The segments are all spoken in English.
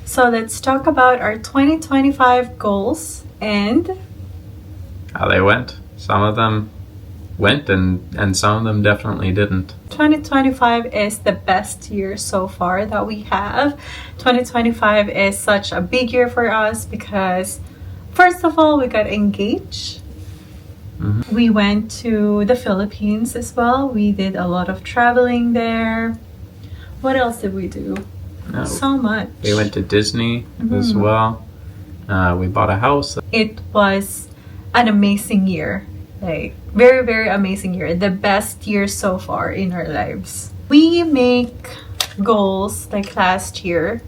So let's talk about our 2025 goals and how they went. Some of them went and some of them definitely didn't. 2025 is the best year so far that we have. 2025 is such a big year for us because first of all, we got engaged. Mm-hmm. We went to the Philippines as well. We did a lot of traveling there. What else did we do? So much. We went to Disney as well. We bought a house. It was an amazing year. Like, very, very amazing year. The best year so far in our lives. We make goals like last year.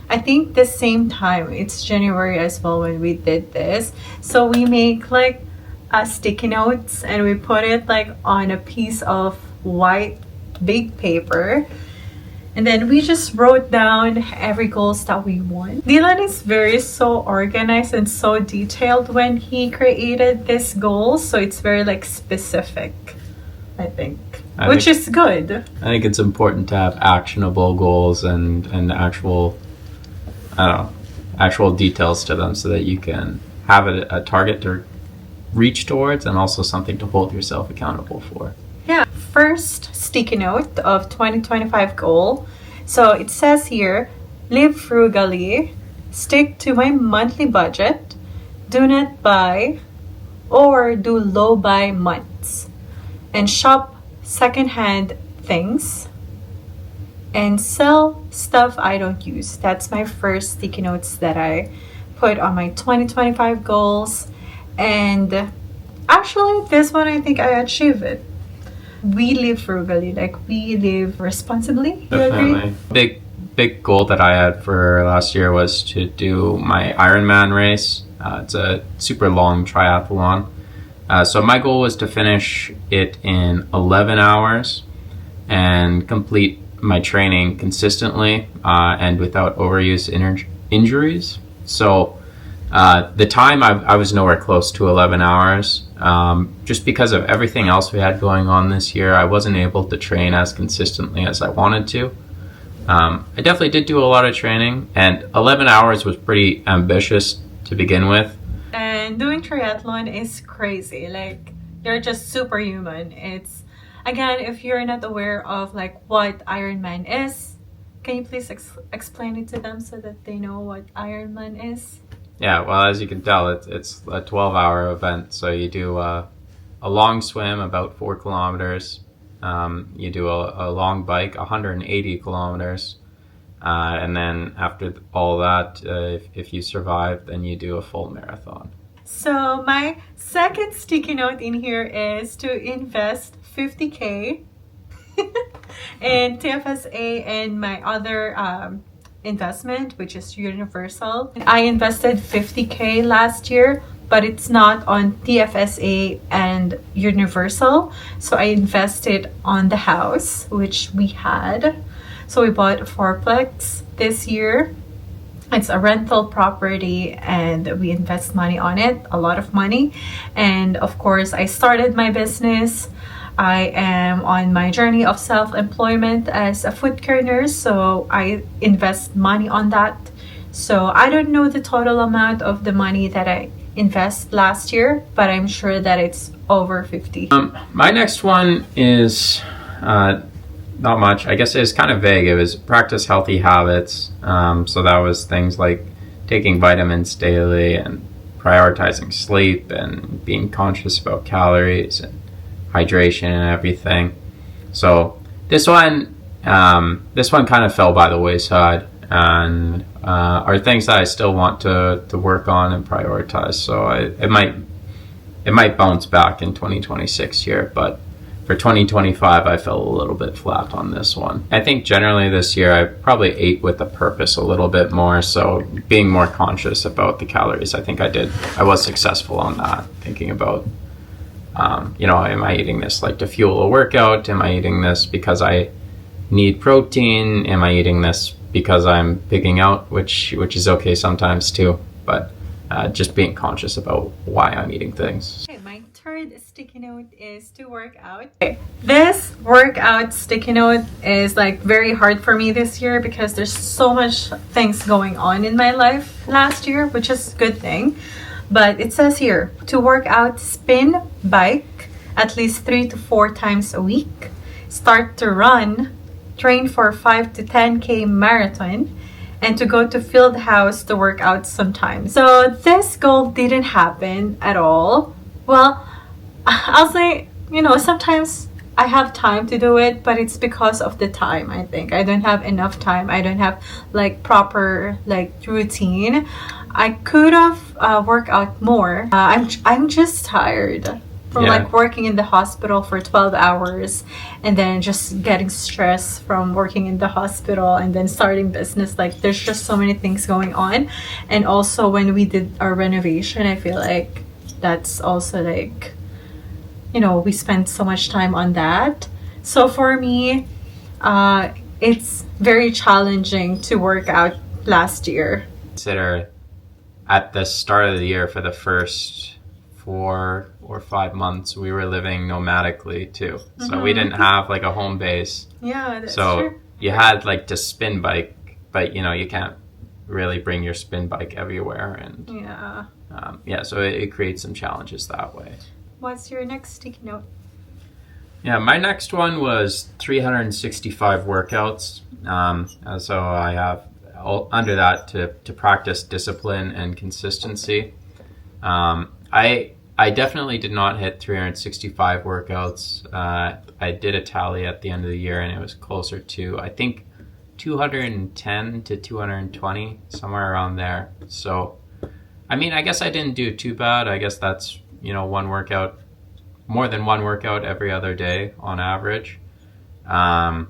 I think the same time. It's January as well when we did this. So we make like sticky notes and we put it like on a piece of white big paper. And then we just wrote down every goals that we want. Dylan is so organized and so detailed when he created this goal. So it's very like specific, I think. Which is good. I think it's important to have actionable goals and actual, actual details to them so that you can have a target to reach towards and also something to hold yourself accountable for. Yeah, first sticky note of 2025 goal. So it says here, live frugally, stick to my monthly budget, do not buy or do low buy months, and shop secondhand things and sell stuff I don't use. That's my first sticky notes that I put on my 2025 goals. And actually, this one I think I achieved it. We live frugally, like we live responsibly. Definitely. Big goal that I had for last year was to do my Ironman race. It's a super long triathlon. So my goal was to finish it in 11 hours and complete my training consistently and without overuse injuries. So the time I was nowhere close to 11 hours. Just because of everything else we had going on this year, I wasn't able to train as consistently as I wanted to. I definitely did do a lot of training, and 11 hours was pretty ambitious to begin with. And doing triathlon is crazy. Like, you're just superhuman. It's, again, if you're not aware of like what Ironman is, can you please explain it to them so that they know what Ironman is? Yeah, well, as you can tell, it's a 12-hour event. So you do a long swim, about 4 kilometers. You do a long bike, 180 kilometers. And then after all that, if you survive, then you do a full marathon. So my second sticky note in here is to invest 50K in TFSA and my other investment, which is Universal. I invested 50K last year, but it's not on TFSA and Universal. So I invested on the house, which we had. So we bought a fourplex this year. It's a rental property and we invest money on it, a lot of money. And of course, I started my business. I am on my journey of self-employment as a foot care nurse, so I invest money on that. So I don't know the total amount of the money that I invest last year, but I'm sure that it's over 50. My next one is not much. I guess it's kind of vague. It was practice healthy habits. So that was things like taking vitamins daily and prioritizing sleep and being conscious about calories and hydration and everything. So this one kind of fell by the wayside, and are things that I still want to work on and prioritize. So it might bounce back in 2026 here, but for 2025 I fell a little bit flat on this one. I think generally this year I probably ate with a purpose a little bit more, so being more conscious about the calories. I think I was successful on that, thinking about am I eating this like to fuel a workout? Am I eating this because I need protein? Am I eating this because I'm pigging out, which is okay sometimes too, but just being conscious about why I'm eating things. Okay, my third sticky note is to work out. Okay. This workout sticky note is like very hard for me this year because there's so much things going on in my life last year, which is a good thing. But it says here to work out, spin bike at least 3 to 4 times a week, start to run, train for 5 to 10K marathon, and to go to field house to work out sometimes. So this goal didn't happen at all. Well, I'll say, sometimes I have time to do it, but it's because of the time. I think I don't have enough time. I don't have like proper like routine. I could have worked out more. I'm just tired from like working in the hospital for 12 hours and then just getting stressed from working in the hospital and then starting business. Like there's just so many things going on. And also when we did our renovation, I feel like that's also like, we spent so much time on that. So for me, it's very challenging to work out last year. Consider at the start of the year, for the first 4 or 5 months, we were living nomadically too. So we didn't have like a home base. Yeah, that's so true. You had like to spin bike, but you can't really bring your spin bike everywhere. And so it creates some challenges that way. What's your next sticky note? Yeah, my next one was 365 workouts. So I have under that to practice discipline and consistency. I definitely did not hit 365 workouts. I did a tally at the end of the year, and it was closer to, I think, 210 to 220, somewhere around there. So, I mean, I guess I didn't do too bad. I guess that's, one workout, more than one workout every other day on average. Again,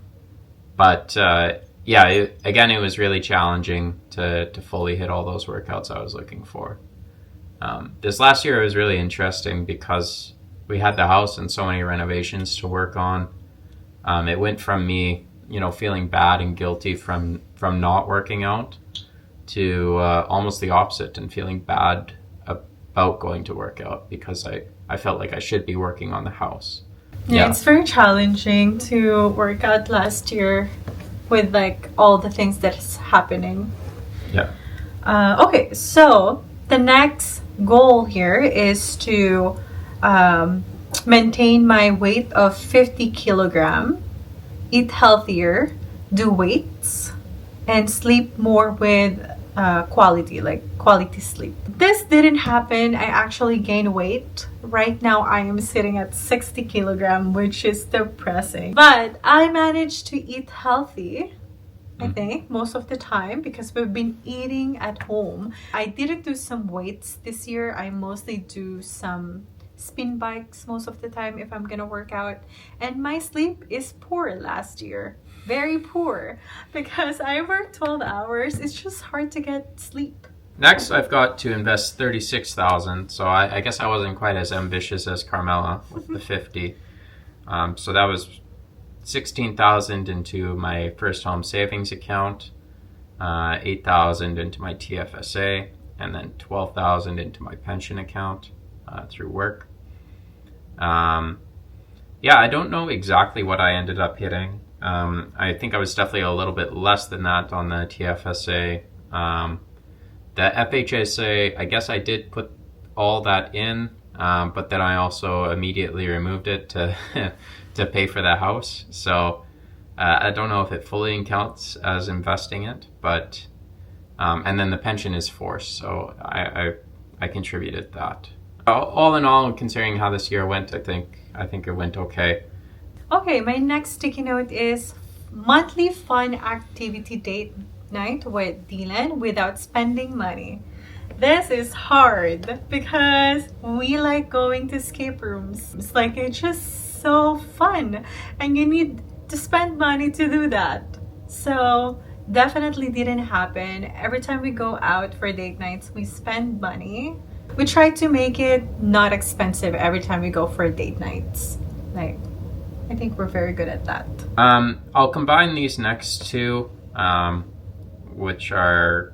it was really challenging to fully hit all those workouts I was looking for. This last year was really interesting because we had the house and so many renovations to work on. It went from me, feeling bad and guilty from not working out to almost the opposite and feeling bad about going to work out because I felt like I should be working on the house. Yeah, it's very challenging to work out last year with like all the things that's happening. Yeah. Okay, so the next goal here is to maintain my weight of 50 kilogram, eat healthier, do weights, and sleep more with quality sleep. This didn't happen. I actually gained weight. Right now I am sitting at 60 kilogram, which is depressing. But I managed to eat healthy, I think, most of the time because we've been eating at home. I didn't do some weights this year. I mostly do some spin bikes most of the time if I'm gonna work out. And my sleep is poor last year. Very poor because I work 12 hours. It's just hard to get sleep. Next, I've got to invest $36,000. So I guess I wasn't quite as ambitious as Carmela with the 50. So that was $16,000 into my first home savings account, $8,000 into my TFSA, and then $12,000 into my pension account through work. I don't know exactly what I ended up hitting. I think I was definitely a little bit less than that on the TFSA. The FHSA, I guess I did put all that in, but then I also immediately removed it to to pay for the house. So I don't know if it fully counts as investing it, but and then the pension is forced, so I contributed that. All in all, considering how this year went, I think it went okay. Okay, my next sticky note is monthly fun activity date night with Dylan without spending money. This is hard because we like going to escape rooms. It's like it's just so fun and you need to spend money to do that. So definitely didn't happen. Every time we go out for date nights, we spend money. We try to make it not expensive every time we go for date nights. Like, I think we're very good at that. I'll combine these next two, which are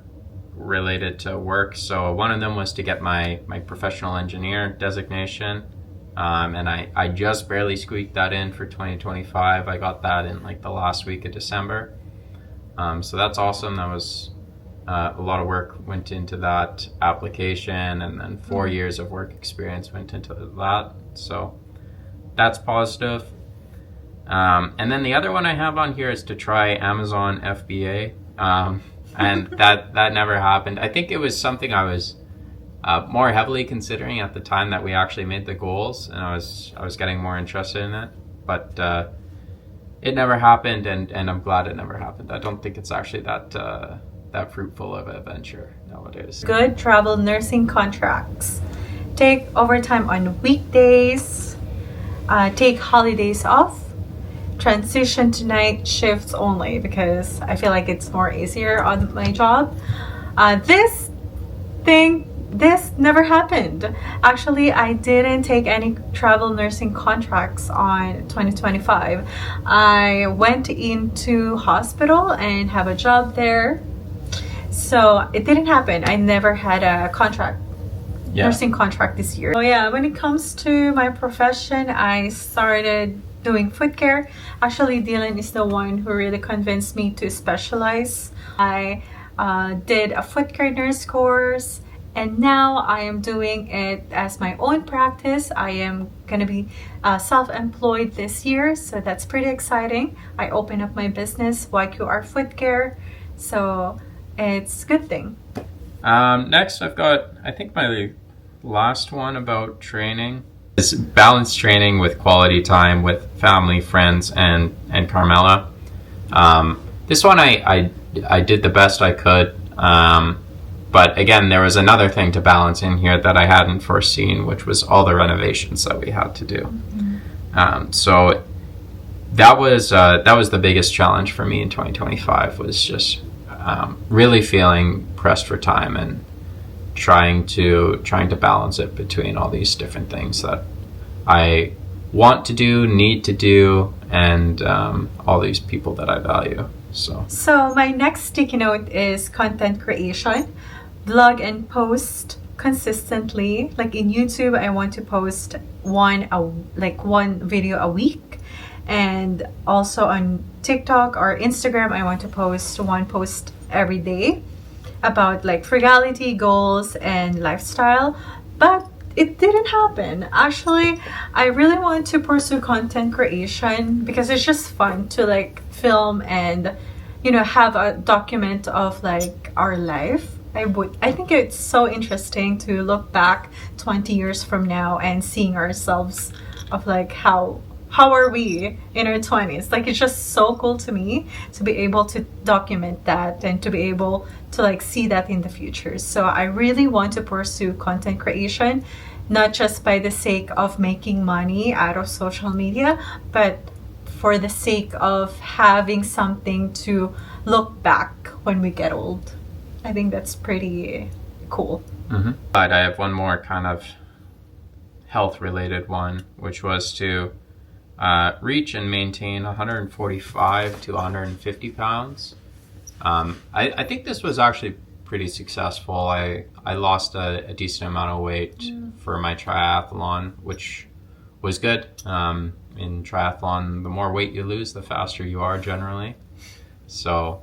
related to work. So one of them was to get my professional engineer designation. And I just barely squeaked that in for 2025. I got that in like the last week of December. So that's awesome. That was a lot of work went into that application, and then 4 years of work experience went into that. So that's positive. And then the other one I have on here is to try Amazon FBA. And that never happened. I think it was something I was more heavily considering at the time that we actually made the goals, and I was getting more interested in it. But it never happened, and I'm glad it never happened. I don't think it's actually that fruitful of a venture nowadays. Good travel nursing contracts. Take overtime on weekdays. Take holidays off. Transition to night shifts only because I feel like it's more easier on my job. This never happened. Actually, I didn't take any travel nursing contracts on 2025. I went into hospital and have a job there. So it didn't happen. I never had a nursing contract this year. So yeah, when it comes to my profession, I started doing foot care. Actually, Dylan is the one who really convinced me to specialize. I did a foot care nurse course, and now I am doing it as my own practice. I am going to be self-employed this year, so that's pretty exciting. I opened up my business, YQR Foot Care, so it's a good thing. Next, I've got, I think my last one about training is balanced training with quality time with family, friends, and Carmela. This one I did the best I could, but again, there was another thing to balance in here that I hadn't foreseen, which was all the renovations that we had to do. So that was the biggest challenge for me in 2025, was just really feeling pressed for time and trying to balance it between all these different things that I want to do, need to do, and all these people that I value. So my next sticky note is content creation. Vlog and post consistently. Like in YouTube, I want to post one video a week, and also on TikTok or Instagram, I want to post one post every day about like frugality, goals, and lifestyle. But it didn't happen. Actually, I really want to pursue content creation because it's just fun to like film and have a document of like our life. I think it's so interesting to look back 20 years from now and seeing ourselves of like how are we in our 20s. Like, it's just so cool to me to be able to document that and to be able to like see that in the future. So I really want to pursue content creation, not just by the sake of making money out of social media, but for the sake of having something to look back when we get old. I think that's pretty cool. But I have one more kind of health related one, which was to reach and maintain 145 to 150 pounds. I think this was actually pretty successful. I lost a decent amount of weight for my triathlon, which was good. In triathlon, the more weight you lose, the faster you are generally. So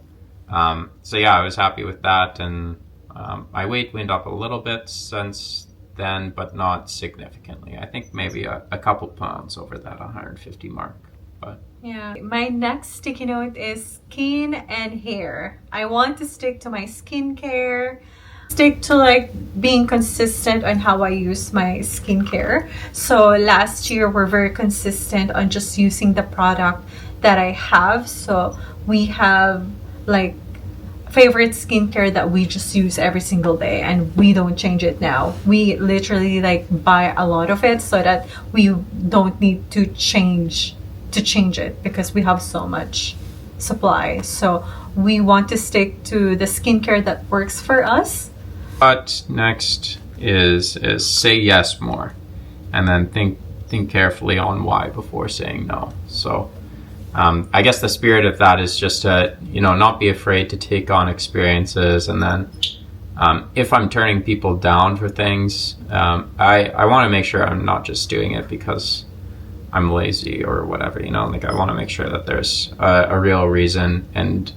yeah, I was happy with that, and my weight went up a little bit since then, but not significantly. I think maybe a couple pounds over that 150 mark. But yeah, my next sticky note is skin and hair. I want to stick to my skincare, stick to like being consistent on how I use my skincare. So last year we're very consistent on just using the product that I have. So we have like favorite skincare that we just use every single day, and we don't change it now. We literally like buy a lot of it so that we don't need to change it because we have so much supply. So we want to stick to the skincare that works for us. But next is say yes more, and then think carefully on why before saying no. So I guess the spirit of that is just to not be afraid to take on experiences and then If I'm turning people down for things, I want to make sure I'm not just doing it because I'm lazy or whatever, you know, like I want to make sure that there's a real reason and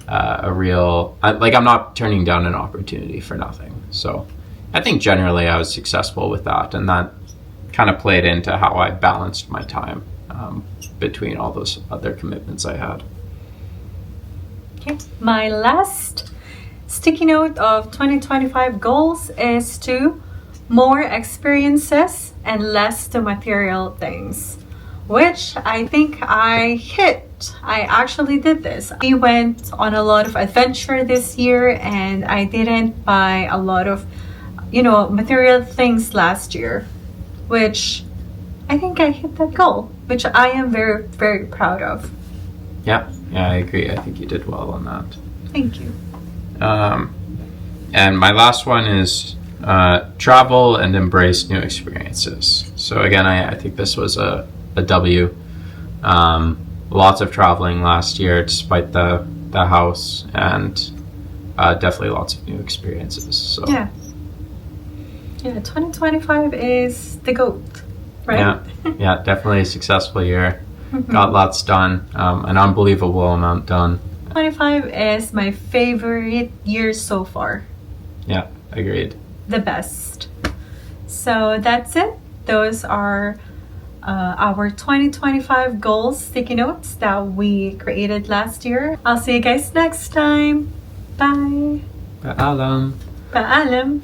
I'm not turning down an opportunity for nothing. So I think generally I was successful with that, and that kind of played into how I balanced my time between all those other commitments I had. Okay. My last sticky note of 2025 goals is to more experiences and less to material things, which I think I hit. I actually did this. We went on a lot of adventure this year, and I didn't buy a lot of, material things last year, which I think I hit that goal, which I am very, very proud of. Yeah, I agree. I think you did well on that. Thank you. And my last one is travel and embrace new experiences. So again, I think this was a W. Lots of traveling last year despite the house, and definitely lots of new experiences. So yeah, 2025 is the GOAT, right? Yeah, definitely a successful year. Mm-hmm. Got lots done, an unbelievable amount done. 25 is my favorite year so far. Yeah, agreed. The best. So that's it. Those are our 2025 goals, sticky notes that we created last year. I'll see you guys next time. Bye. Paalam. Paalam.